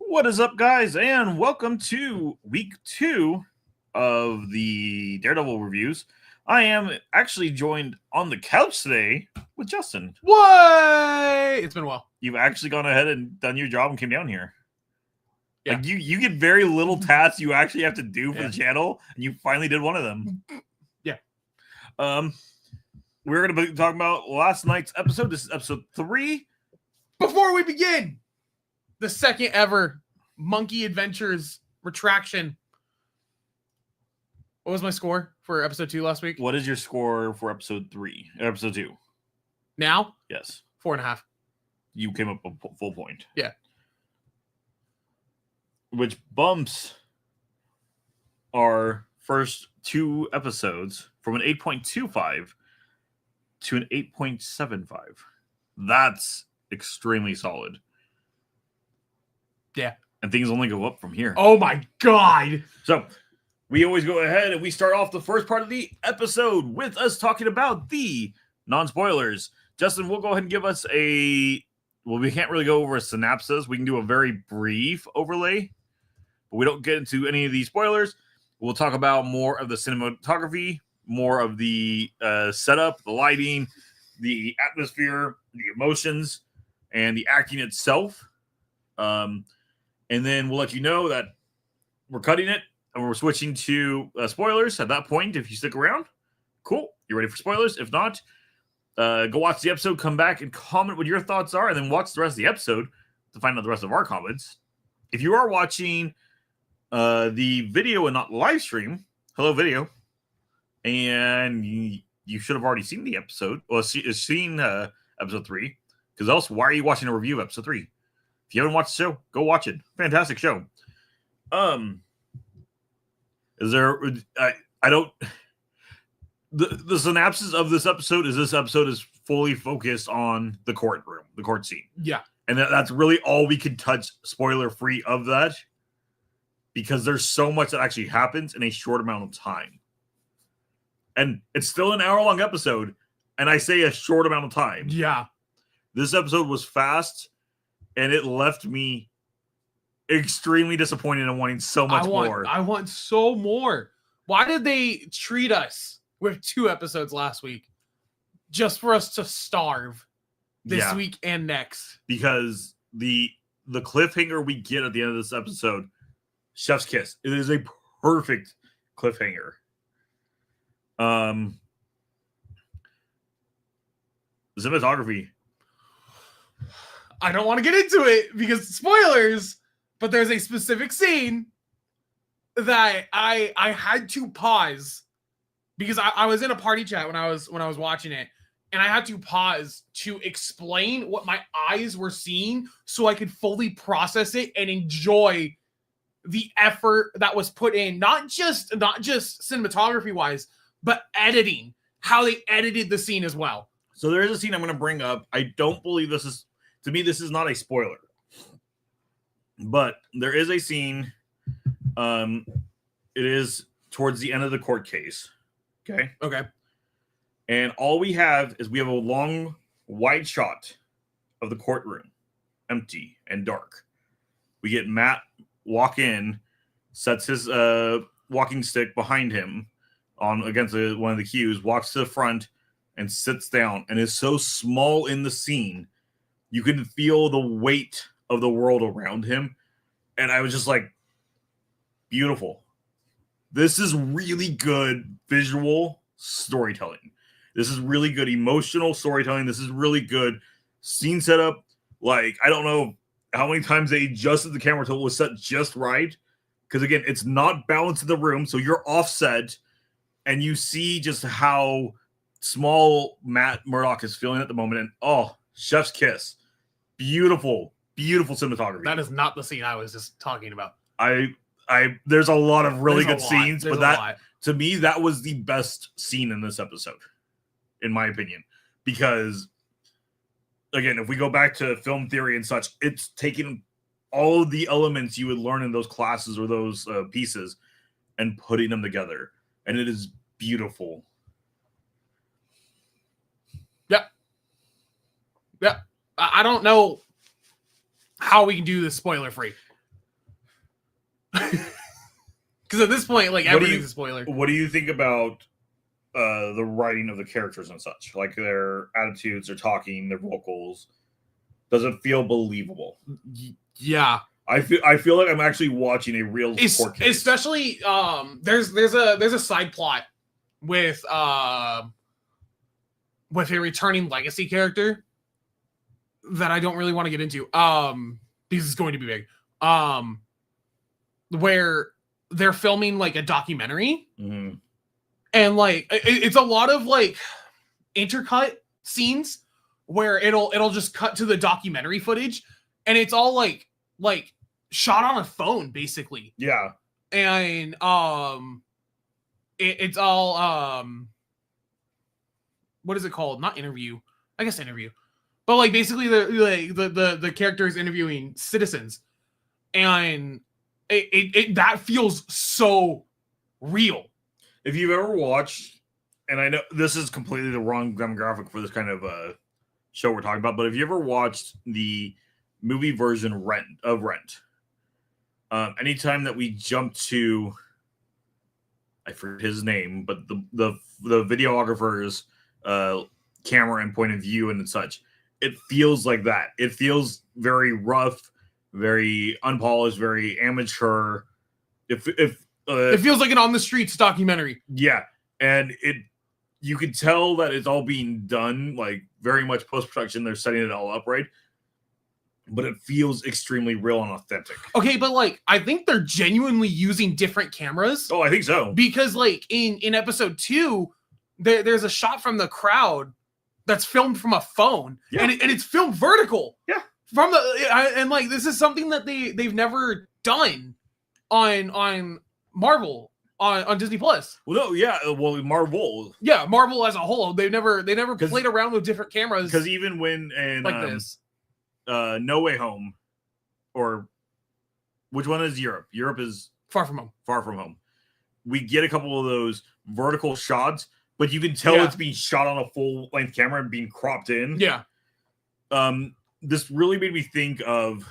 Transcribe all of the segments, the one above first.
What is up, guys, and welcome to week 2 of the Daredevil reviews. I am actually joined on the couch today with Justin. What? It's been a while. You've actually gone ahead and done your job and came down here. Yeah. Like you get very little tasks you actually have to do for the channel, and you finally did one of them. Yeah. We're going to be talking about last night's episode. This is episode 3. Before we begin, the second ever Monkey Adventures retraction. What was my score for episode 2 last week? What is your score for episode 3? Episode 2? Now? Yes. 4.5. You came up a full point. Yeah. Which bumps our first 2 episodes from an 8.25 to an 8.75. That's extremely solid. Yeah. And things only go up from here. Oh my god. So we always go ahead and we start off the first part of the episode with us talking about the non-spoilers. Justin, we'll go ahead and give us we can't really go over a synopsis. We can do a very brief overlay, but we don't get into any of these spoilers. We'll talk about more of the cinematography, more of the setup, the lighting, the atmosphere, the emotions, and the acting itself. And then we'll let you know that we're cutting it and we're switching to spoilers at that point. If you stick around, cool. You're ready for spoilers. If not, go watch the episode, come back and comment what your thoughts are, and then watch the rest of the episode to find out the rest of our comments. If you are watching the video and not the live stream, hello video, and you should have already seen the episode, or seen episode 3, because else why are you watching a review of episode 3? If you haven't watched the show, go watch it. Fantastic show. Is there? I don't. The synopsis of this episode is fully focused on the courtroom, the court scene. Yeah. And that's really all we can touch spoiler free of that, because there's so much that actually happens in a short amount of time. And it's still an hour-long episode, and I say a short amount of time. Yeah. This episode was fast, and it left me extremely disappointed and wanting so much more. I want so more. Why did they treat us with 2 episodes last week just for us to starve this week and next? Because the cliffhanger we get at the end of this episode, chef's kiss. It is a perfect cliffhanger. Cinematography. I don't want to get into it because spoilers, but there's a specific scene that I had to pause because I was in a party chat when I was watching it, and I had to pause to explain what my eyes were seeing so I could fully process it and enjoy the effort that was put in, not just cinematography wise, but editing, how they edited the scene as well. So there is a scene I'm going to bring up. I don't believe this is, to me, this is not a spoiler. But there is a scene. It is towards the end of the court case. Okay. Okay. And all we have is we have a long, wide shot of the courtroom, empty and dark. We get Matt walk in, sets his walking stick behind him on against one of the cues, walks to the front and sits down, and is so small in the scene, you can feel the weight of the world around him. And I was just like, beautiful. This is really good visual storytelling. This is really good emotional storytelling. This is really good scene setup. Like, I don't know how many times they adjusted the camera till it was set just right. Because again, it's not balanced in the room, so you're offset, and you see just how small Matt Murdock is feeling at the moment. And oh, chef's kiss. Beautiful, beautiful cinematography. That is not the scene I was just talking about. There's a lot of really good scenes, but that to me, that was the best scene in this episode, in my opinion. Because again, if we go back to film theory and such, it's taking all of the elements you would learn in those classes or those pieces and putting them together. And it is beautiful. Yeah. I don't know how we can do this spoiler free. Because at this point, like, everything's a spoiler. What do you think about the writing of the characters and such? Like their attitudes, their talking, their vocals. Does it feel believable? Yeah. I feel like I'm actually watching a real court case. Especially there's a side plot with a returning legacy character that I don't really want to get into. Because it's going to be big. Where they're filming like a documentary. Mm-hmm. And like it's a lot of like intercut scenes where it'll just cut to the documentary footage and it's all like shot on a phone basically. Yeah. And it's all what is it called? Not interview. I guess interview. But like basically the characters interviewing citizens. And it that feels so real. If you've ever watched, and I know this is completely the wrong demographic for this kind of show we're talking about, but if you ever watched the movie version of Rent, anytime that we jump to, I forget his name, but the videographer's camera and point of view and such, it feels like that. It feels very rough, very unpolished, very amateur. It feels like an on the streets documentary. Yeah, and you could tell that it's all being done like very much post-production. They're setting it all up right, but it feels extremely real and authentic. Okay, but like I think they're genuinely using different cameras. Oh, I think so. Because like in episode 2, there's a shot from the crowd that's filmed from a phone, yeah. and it's filmed vertical. Yeah, from and like this is something that they've never done on Marvel on Disney Plus. Well, no, yeah, well, Marvel. Yeah, Marvel as a whole, they never played around with different cameras. Because even when like this, No Way Home, or which one is Europe? Europe is Far From Home. Far From Home. We get a couple of those vertical shots, but you can tell it's being shot on a full length camera and being cropped in. Yeah. This really made me think of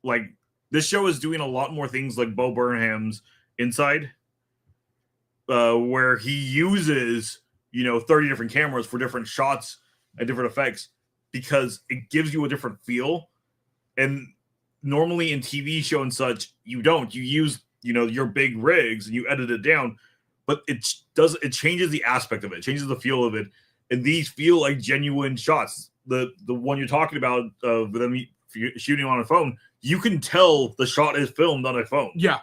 like this show is doing a lot more things like Bo Burnham's Inside, where he uses 30 different cameras for different shots and different effects because it gives you a different feel. And normally in TV show and such, you use your big rigs and you edit it down, but it changes the aspect of it, changes the feel of it, and these feel like genuine shots. The one you're talking about of them shooting on a phone, you can tell the shot is filmed on a phone. Yeah.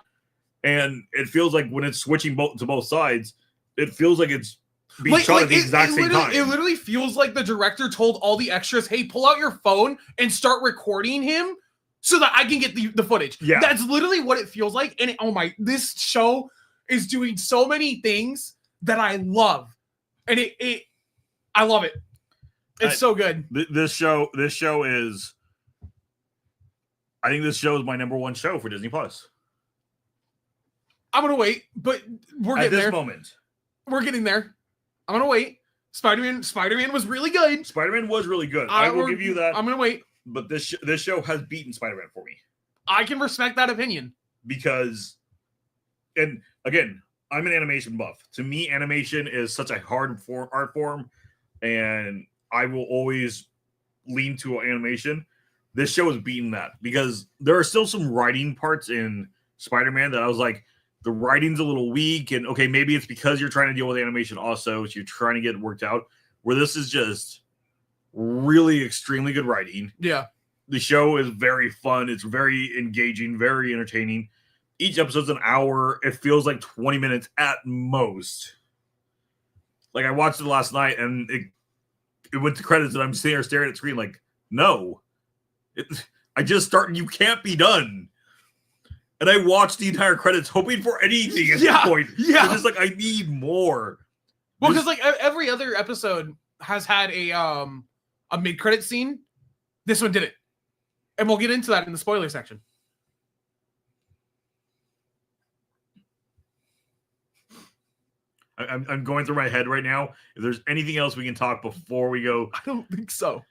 And it feels like when it's switching to both sides, it feels like it's being shot at the exact same time. It literally feels like the director told all the extras, hey, pull out your phone and start recording him so that I can get the footage. Yeah. That's literally what it feels like. And this show is doing so many things that I love. And I love it. It's so good. This show is, I think this show is my number one show for Disney Plus. I'm gonna wait, but we're getting there. At this moment. We're getting there. I'm gonna wait. Spider-Man was really good. Spider-Man was really good. I will give you that. I'm gonna wait. But this show has beaten Spider-Man for me. I can respect that opinion. Because, and again, I'm an animation buff. To me, animation is such a hard art form, and I will always lean to animation. This show has beaten that because there are still some writing parts in Spider-Man that I was like, the writing's a little weak, and okay, maybe it's because you're trying to deal with animation also, so you're trying to get it worked out, where this is just really extremely good writing. Yeah. The show is very fun. It's very engaging, very entertaining. Each episode's an hour. It feels like 20 minutes at most. Like, I watched it last night, and it went to credits, and I'm sitting there staring at the screen like, no. I just started. You can't be done. And I watched the entire credits hoping for anything at this point. Yeah. It's just like, I need more. Well, because like every other episode has had a mid-credit scene. This one didn't. And we'll get into that in the spoiler section. I'm going through my head right now. If there's anything else we can talk before we go. I don't think so.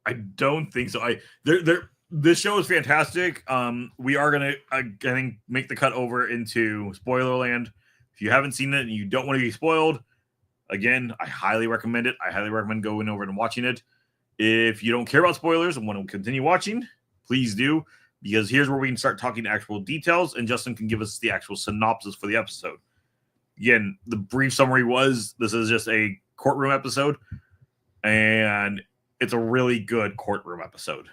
I don't think so. This show is fantastic. We are gonna, I think, make the cut over into spoiler land. If you haven't seen it and you don't want to be spoiled, again, I highly recommend it. I highly recommend going over and watching it. If you don't care about spoilers and want to continue watching, please do, because here's where we can start talking actual details, and Justin can give us the actual synopsis for the episode. Again, the brief summary was this is just a courtroom episode, and it's a really good courtroom episode.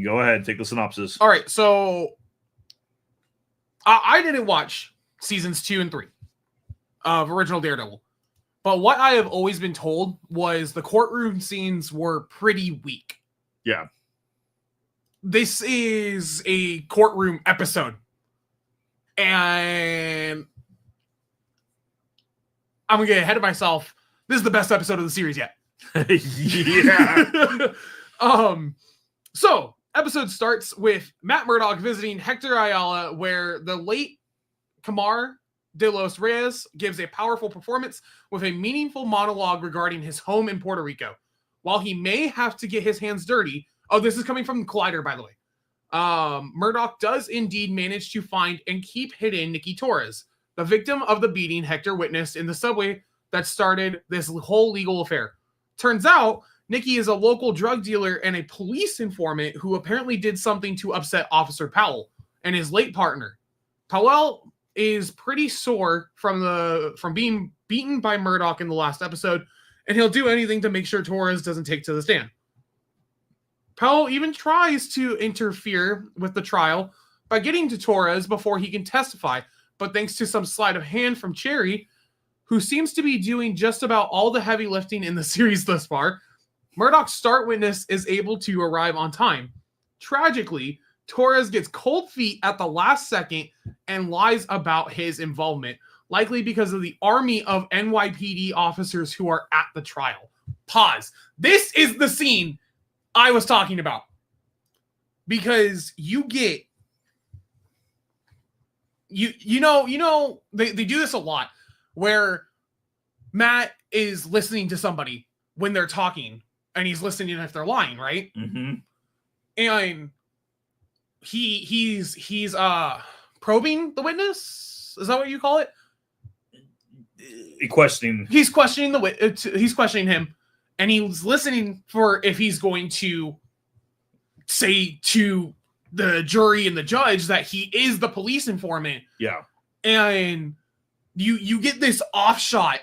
Go ahead, take the synopsis. All right, so I didn't watch seasons 2 and 3 of original Daredevil, but what I have always been told was the courtroom scenes were pretty weak. Yeah. This is a courtroom episode, and I'm gonna get ahead of myself. This is the best episode of the series yet. Yeah. So, episode starts with Matt Murdock visiting Hector Ayala, where the late Camar de los Reyes gives a powerful performance with a meaningful monologue regarding his home in Puerto Rico. While he may have to get his hands dirty, this is coming from Collider, by the way. Murdock does indeed manage to find and keep hidden Nikki Torres, the victim of the beating Hector witnessed in the subway that started this whole legal affair. Turns out, Nikki is a local drug dealer and a police informant who apparently did something to upset Officer Powell and his late partner. Powell is pretty sore from being beaten by Murdock in the last episode, and he'll do anything to make sure Torres doesn't take to the stand. Powell even tries to interfere with the trial by getting to Torres before he can testify, but thanks to some sleight of hand from Cherry, who seems to be doing just about all the heavy lifting in the series thus far, Murdock's start witness is able to arrive on time. Tragically, Torres gets cold feet at the last second and lies about his involvement, likely because of the army of NYPD officers who are at the trial. Pause. This is the scene I was talking about. Because you get... You know, they do this a lot, where Matt is listening to somebody when they're talking, and he's listening if they're lying, right? Mm-hmm. And he's probing the witness. Is that what you call it? Questioning. He's questioning he's questioning him, and he's listening for if he's going to say to the jury and the judge that he is the police informant. Yeah. And you get this offshot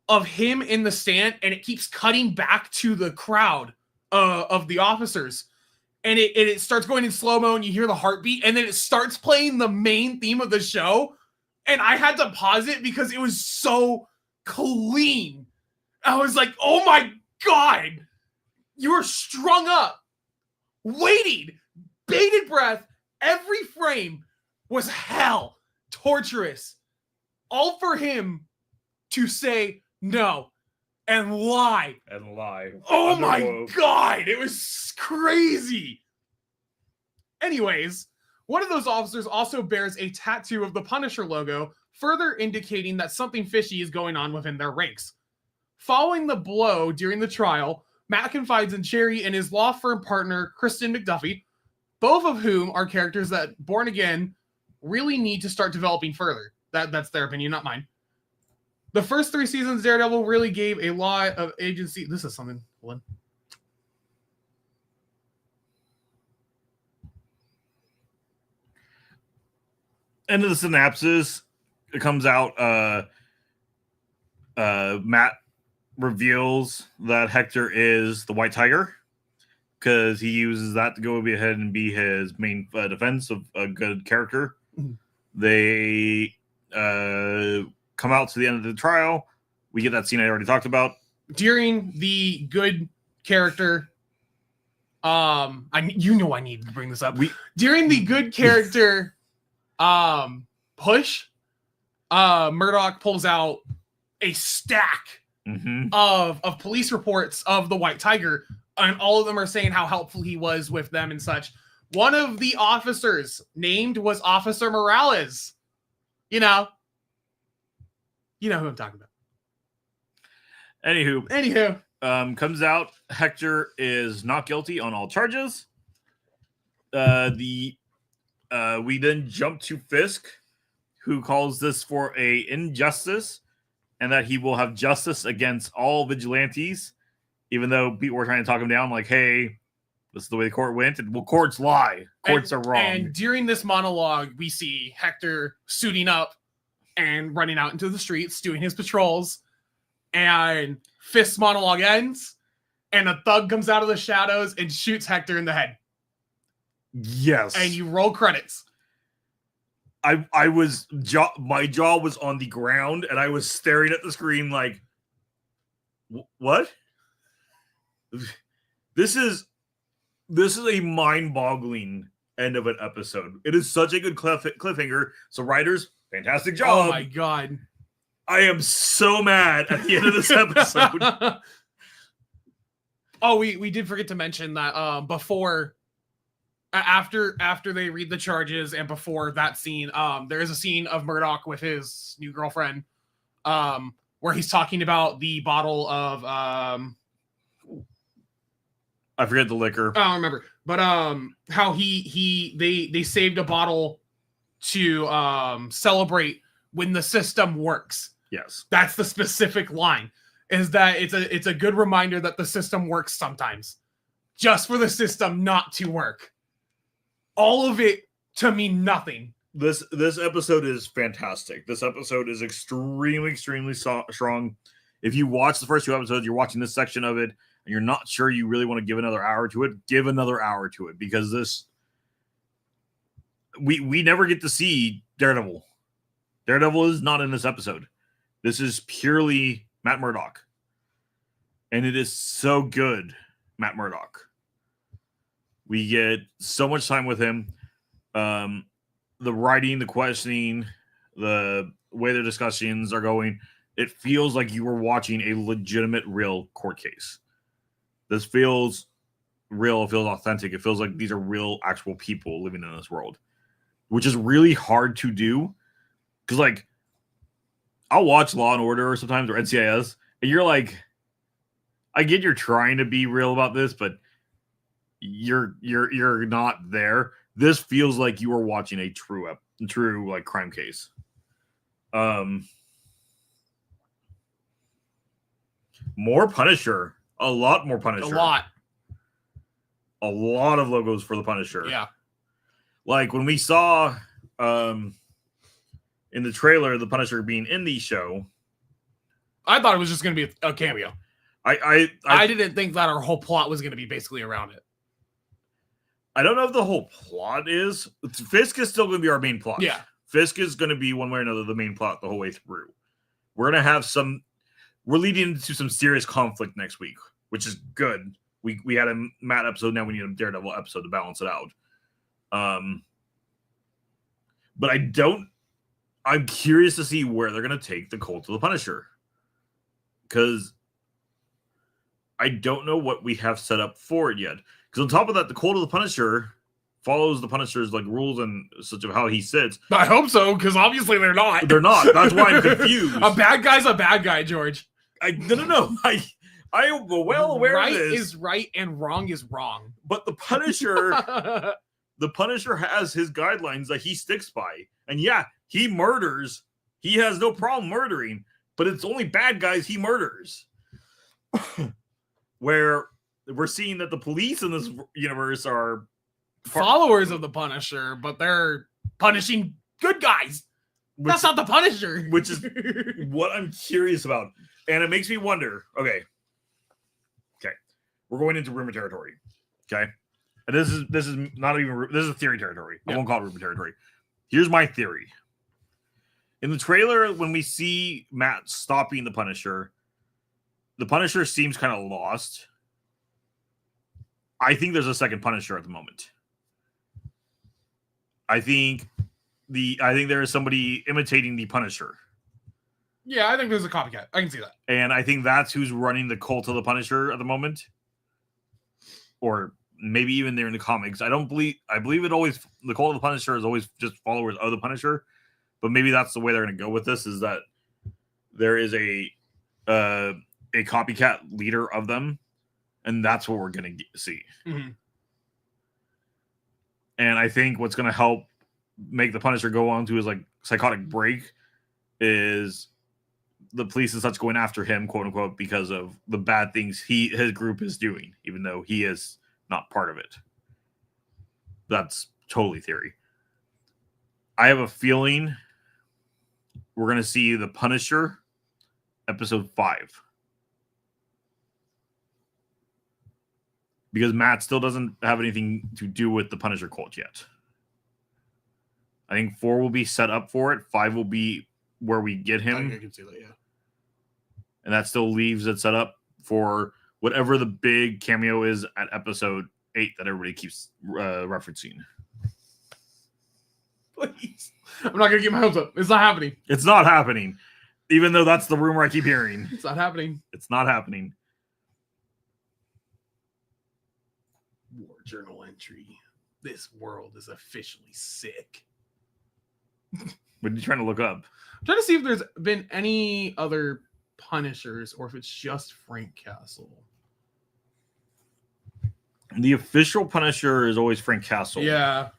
of him in the stand, and it keeps cutting back to the crowd of the officers. And it starts going in slow-mo, and you hear the heartbeat, and then it starts playing the main theme of the show. And I had to pause it because it was so clean. I was like, oh my God, you were strung up, waiting, bated breath. Every frame was hell, torturous, all for him to say no and lie. And lie. Oh my God, it was crazy. Anyways, one of those officers also bears a tattoo of the Punisher logo, further indicating that something fishy is going on within their ranks. Following the blow during the trial, Matt confides in Cherry and his law firm partner, Kristen McDuffie, both of whom are characters that Born Again really need to start developing further. That's their opinion, not mine. The first 3 seasons, Daredevil really gave a lot of agency. This is something. Hold on. End of the synopsis. It comes out. Matt reveals that Hector is the White Tiger because he uses that to go ahead and be his main defense of a good character. Mm-hmm. They come out to the end of the trial. We get that scene I already talked about. During the good character, I need to bring this up. During the good character push, Murdock pulls out a stack of police reports of the White Tiger, and all of them are saying how helpful he was with them and such. One of the officers named was Officer Morales. You know who I'm talking about. Anywho, Comes out, Hector is not guilty on all charges. We then jump to Fisk, who calls this for a injustice, and that he will have justice against all vigilantes, even though people were trying to talk him down, like, hey, this is the way the court went. And, well, courts lie. Courts are wrong. And during this monologue, we see Hector suiting up and running out into the streets, doing his patrols. And Fisk's monologue ends, and a thug comes out of the shadows and shoots Hector in the head. Yes. And you roll credits. My jaw was on the ground, and I was staring at the screen like, what? This is a mind-boggling end of an episode. It is such a good cliffhanger. So writers, fantastic job. Oh my god. I am so mad at the end of this episode. Oh, we did forget to mention that after they read the charges and before that scene, there is a scene of Murdock with his new girlfriend, where he's talking about the bottle of I forget the liquor. I don't remember, but how they saved a bottle to celebrate when the system works. Yes, that's the specific line. Is that it's a good reminder that the system works sometimes, just for the system not to work. All of it to mean nothing. This episode is fantastic. This episode is extremely strong. If you watch the first 2 episodes, you're watching this section of it, and you're not sure you really want to give another hour to it, give another hour to it, because this we never get to see Daredevil. Daredevil is not in this episode. This is purely Matt Murdock. And it is so good, Matt Murdock. We get so much time with him. The writing, the questioning, the way the discussions are going, it feels like you were watching a legitimate, real court case. This feels real. It feels authentic. It feels like these are real, actual people living in this world, which is really hard to do. Because, like, I'll watch Law and Order sometimes, or NCIS, and you're like, I get you're trying to be real about this, but you're not there. This feels like you are watching a true like crime case. More Punisher, a lot more Punisher, a lot of logos for the Punisher. Yeah, like when we saw in the trailer the Punisher being in the show, I thought it was just going to be a cameo. I didn't think that our whole plot was going to be basically around it. I don't know if the whole plot is. Fisk is still going to be our main plot. Yeah. Fisk is going to be one way or another the main plot the whole way through. We're going to have we're leading into some serious conflict next week, which is good. We had a Matt episode, now we need a Daredevil episode to balance it out. But I'm curious to see where they're going to take the Cult of the Punisher. Because I don't know what we have set up for it yet. Because on top of that, the Cult of the Punisher follows the Punisher's like rules and such of how he sits. I hope so, because obviously they're not. They're not. That's why I'm confused. A bad guy's a bad guy, George. No. I am well aware right of this. Right is right and wrong is wrong. But the Punisher, has his guidelines that he sticks by. And yeah, he murders. He has no problem murdering, but it's only bad guys he murders. Where we're seeing that the police in this universe are followers of the Punisher, but they're punishing good guys. That's not the Punisher. Which is what I'm curious about. And it makes me wonder, okay. We're going into rumor territory. Okay. And this is not even, this is theory territory. I won't call it rumor territory. Here's my theory. In the trailer, when we see Matt stopping the Punisher seems kind of lost. I think there's a second Punisher at the moment. I think there is somebody imitating the Punisher. Yeah, I think there's a copycat. I can see that. And I think that's who's running the Cult of the Punisher at the moment. Or maybe even there in the comics. I believe the Cult of the Punisher is always just followers of the Punisher. But maybe that's the way they're going to go with this, is that there is a a copycat leader of them, and that's what we're going to see. Mm-hmm. And I think what's going to help make the Punisher go on to his like psychotic break is the police and such going after him, quote unquote, because of the bad things his group is doing, even though he is not part of it. That's totally theory. I have a feeling we're going to see the Punisher episode 5. Because Matt still doesn't have anything to do with the Punisher cult yet. I think 4 will be set up for it. 5 will be where we get him. I can see that, yeah. And that still leaves it set up for whatever the big cameo is at episode 8 that everybody keeps referencing. Please. I'm not going to get my hopes up. It's not happening. It's not happening. Even though that's the rumor I keep hearing. It's not happening. It's not happening. War journal entry. This world is officially sick. What are you trying to look up? I'm trying to see if there's been any other Punishers or if it's just Frank Castle. The official Punisher is always Frank Castle. Yeah.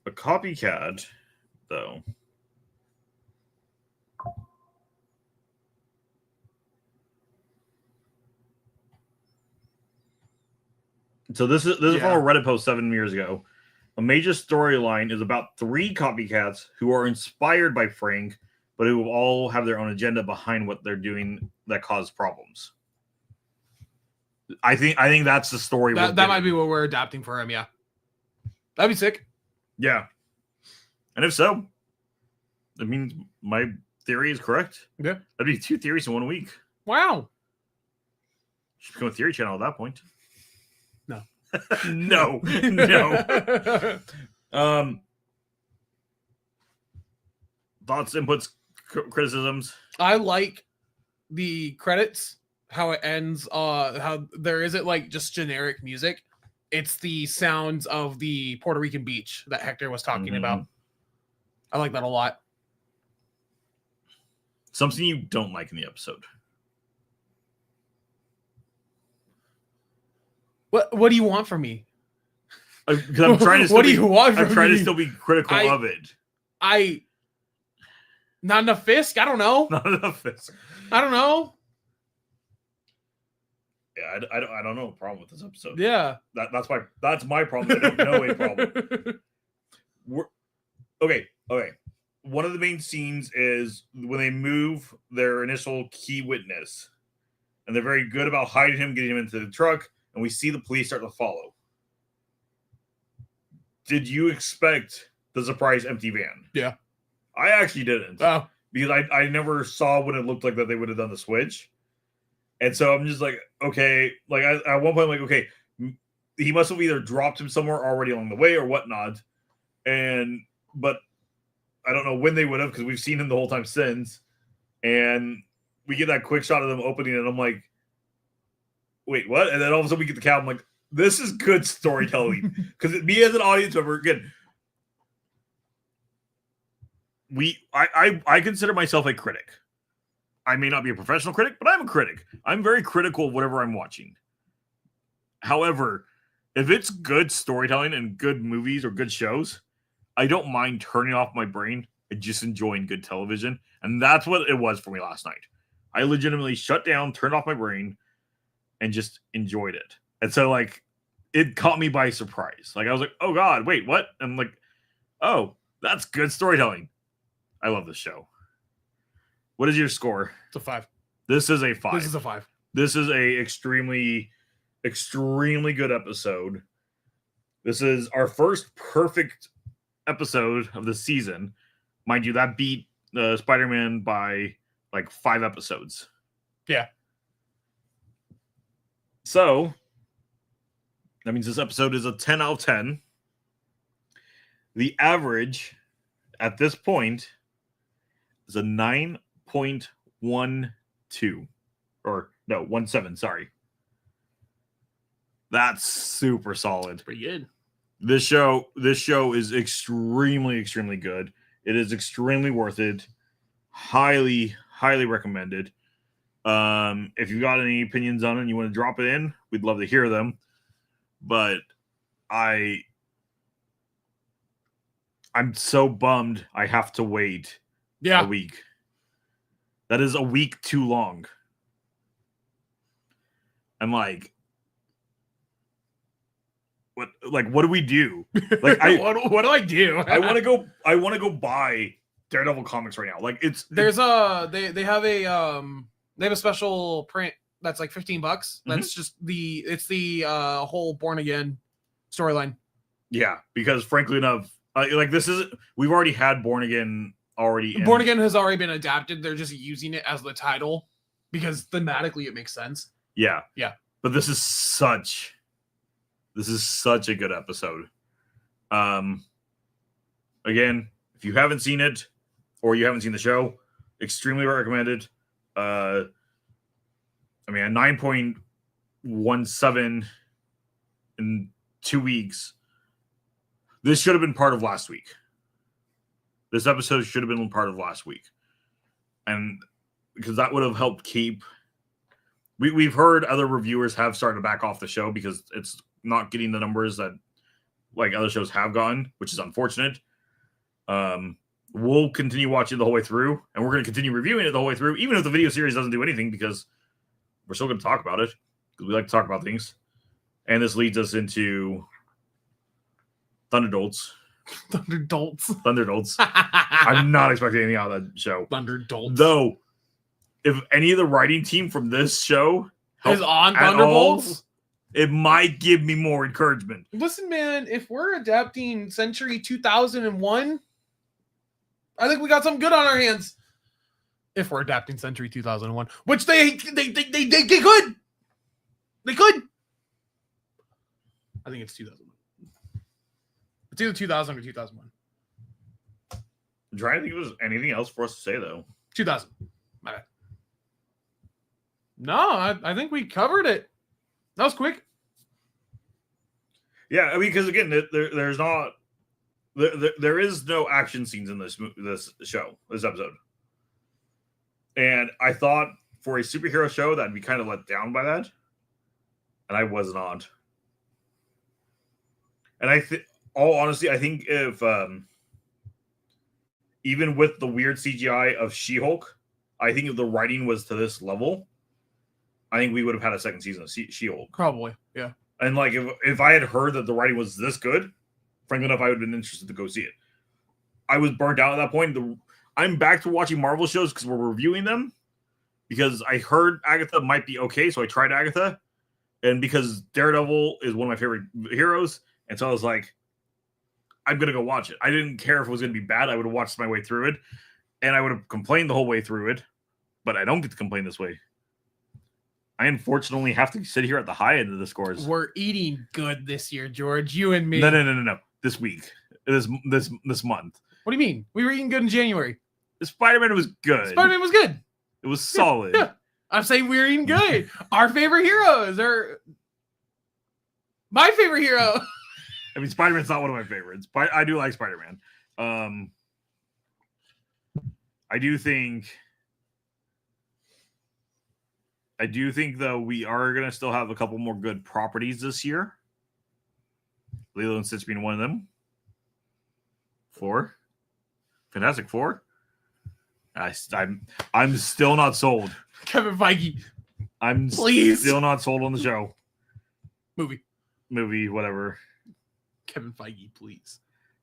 A copycat, though. So this is from a Reddit post 7 years ago. A major storyline is about 3 copycats who are inspired by Frank, but who all have their own agenda behind what they're doing that cause problems. I think that's the story. That might be what we're adapting for him. Yeah, that'd be sick. Yeah, and if so, that means my theory is correct. Yeah, that'd be 2 theories in 1 week. Wow. Should become a theory channel at that point. No. no. Thoughts, inputs, criticisms. I like the credits, how it ends, how there isn't like just generic music. It's the sounds of the Puerto Rican beach that Hector was talking about. I like that a lot. Something you don't like in the episode. What do you want from me? Because I'm trying to. What do you want from me? I'm trying to still be critical of it. Not enough Fisk. I don't know. Not enough Fisk. I don't know. Yeah, I don't know a problem with this episode. Yeah, that's my problem. I don't know a problem. Okay. One of the main scenes is when they move their initial key witness, and they're very good about hiding him, getting him into the truck, and we see the police start to follow. Did you expect the surprise empty van? Yeah. I actually didn't. Oh. Because I never saw when it looked like that they would have done the switch. And so I'm just like, okay. Like, at one point, I'm like, okay, he must have either dropped him somewhere already along the way or whatnot. But I don't know when they would have, because we've seen him the whole time since. And we get that quick shot of them opening it, and I'm like, wait, what? And then all of a sudden we get the cab. I'm like, this is good storytelling. Because me as an audience member, again, I consider myself a critic. I may not be a professional critic, but I'm a critic. I'm very critical of whatever I'm watching. However, if it's good storytelling and good movies or good shows, I don't mind turning off my brain and just enjoying good television. And that's what it was for me last night. I legitimately shut down, turned off my brain, and just enjoyed it. And so, like, it caught me by surprise. Like, I was like, oh, God, wait, what? And I'm like, oh, that's good storytelling. I love this show. What is your score? It's a 5. This is a 5. This is a 5. This is a extremely, extremely good episode. This is our first perfect episode of the season. Mind you, that beat Spider-Man by like 5 episodes. Yeah. So, that means this episode is a 10 out of 10. The average at this point is a 9.12. Or, no, 17, sorry. That's super solid. Pretty good. This show is extremely, extremely good. It is extremely worth it. Highly, highly recommended. If you got any opinions on it and you want to drop it in, we'd love to hear them. But I'm so bummed I have to wait a week. That is a week too long. I'm like, what do we do? Like, what do I do? I want to go buy Daredevil comics right now. Like, they have a special print that's like $15. That's just the whole Born Again storyline. Yeah, because frankly enough, we've already had Born Again already. Born Again has already been adapted. They're just using it as the title because thematically it makes sense. Yeah. But this is such a good episode. Again, if you haven't seen it or you haven't seen the show, extremely recommended. A 9.17 in 2 weeks. This should have been part of last week. This episode should have been part of last week. And because that would have helped keep... We've heard other reviewers have started to back off the show because it's not getting the numbers that like other shows have gotten, which is unfortunate. We'll continue watching the whole way through, and we're going to continue reviewing it the whole way through, even if the video series doesn't do anything, because we're still going to talk about it, because we like to talk about things. And this leads us into Thunderdolts. Thunderdolts. I'm not expecting anything out of that show. Thunderdolts. Though, if any of the writing team from this show is on Thunderbolts, it might give me more encouragement. Listen, man, if we're adapting Century 2001, I think we got something good on our hands. If we're adapting Century 2001, which they could. They could. I think it's 2001. It's either 2000 or 2001. I'm trying to think if there's anything else for us to say, though. 2000. My bad. No, I think we covered it. That was quick. Yeah, I mean, because again, there's not... There is no action scenes in this episode. And I thought for a superhero show that I'd be kind of let down by that. And I was not. And all honesty, I think if even with the weird CGI of She-Hulk, I think if the writing was to this level, I think we would have had a second season of She-Hulk. Probably, yeah. And like if I had heard that the writing was this good, frankly enough, I would have been interested to go see it. I was burnt out at that point. I'm back to watching Marvel shows because we're reviewing them. Because I heard Agatha might be okay, so I tried Agatha. And because Daredevil is one of my favorite heroes, and so I was like, I'm going to go watch it. I didn't care if it was going to be bad. I would have watched my way through it. And I would have complained the whole way through it. But I don't get to complain this way. I unfortunately have to sit here at the high end of the scores. We're eating good this year, George. You and me. No. This week. This month. What do you mean? We were eating good in January. Spider-Man was good. Spider-Man was good. It was solid. Yeah. I'm saying we're eating good. Our favorite heroes are... My favorite hero. I mean, Spider-Man's not one of my favorites, but I do like Spider-Man. I do think, though, we are going to still have a couple more good properties this year. Lilo and Stitch being one of them. 4. Fantastic Four. I'm still not sold. Kevin Feige. I'm Please. Still not sold on the show. Movie, whatever. Kevin Feige, please.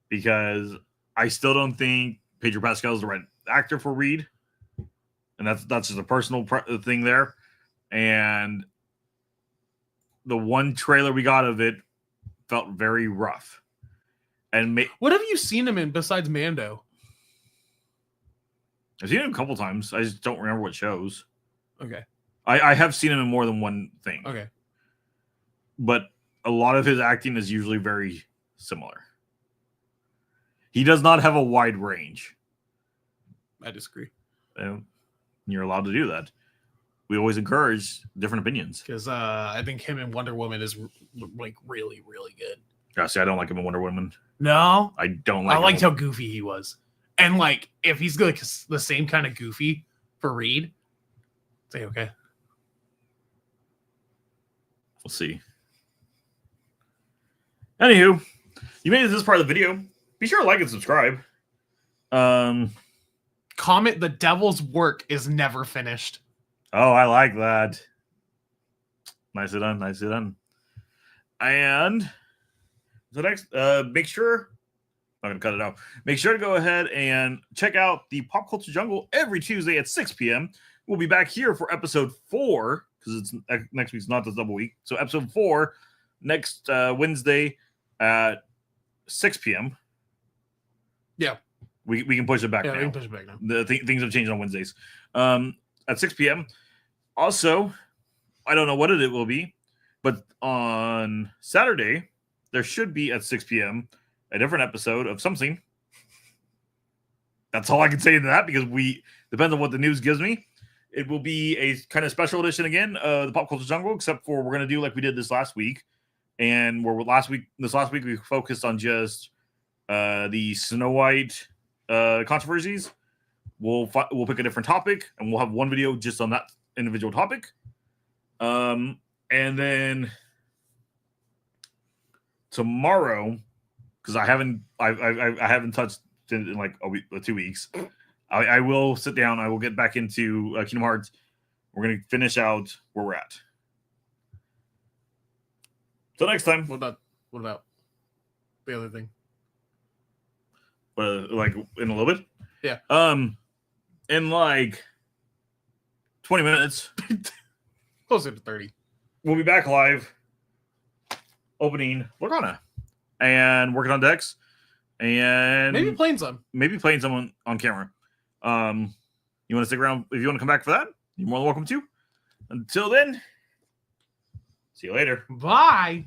Because I still don't think Pedro Pascal is the right actor for Reed. And that's just a personal thing there. And the one trailer we got of it felt very rough. And what have you seen him in besides Mando? I've seen him a couple times. I just don't remember what shows. Okay. I have seen him in more than one thing. Okay. But a lot of his acting is usually very similar. He does not have a wide range. I disagree. You're allowed to do that. We always encourage different opinions. Because I think him and Wonder Woman is like really, really good. Yeah, see, I don't like him in Wonder Woman. No, I don't like. I liked how goofy he was, and like if he's like the same kind of goofy for Reed, say okay. We'll see. Anywho, you made it to this part of the video. Be sure to like and subscribe. Comment the devil's work is never finished. Oh, I like that. Nicely done. Nicely done. And the next, make sure. I'm gonna cut it out. Make sure to go ahead and check out the Pop Culture Jungle every Tuesday at 6 p.m. We'll be back here for episode 4 because it's next week's not the double week. So episode 4 next Wednesday at 6 p.m. Yeah, we can push it back. Yeah, now. we can push it back now. Things have changed on Wednesdays. At 6 p.m. Also, I don't know what it will be, but on Saturday there should be at 6 p.m. a different episode of something. That's all I can say to that because depends on what the news gives me. It will be a kind of special edition again, the Pop Culture Jungle, except for we're going to do like we did this last week. And this last week we focused on just the Snow White controversies. We'll pick a different topic and we'll have one video just on that individual topic. And then tomorrow, because I haven't touched in like a week or 2 weeks. I will sit down. I will get back into Kingdom Hearts. We're going to finish out where we're at. So next time. What about the other thing? Like in a little bit? Yeah. In like 20 minutes. Closer to 30. We'll be back live. Opening Lorgana. And working on decks. And maybe playing some on camera. You want to stick around if you want to come back for that? You're more than welcome to. Until then, see you later. Bye.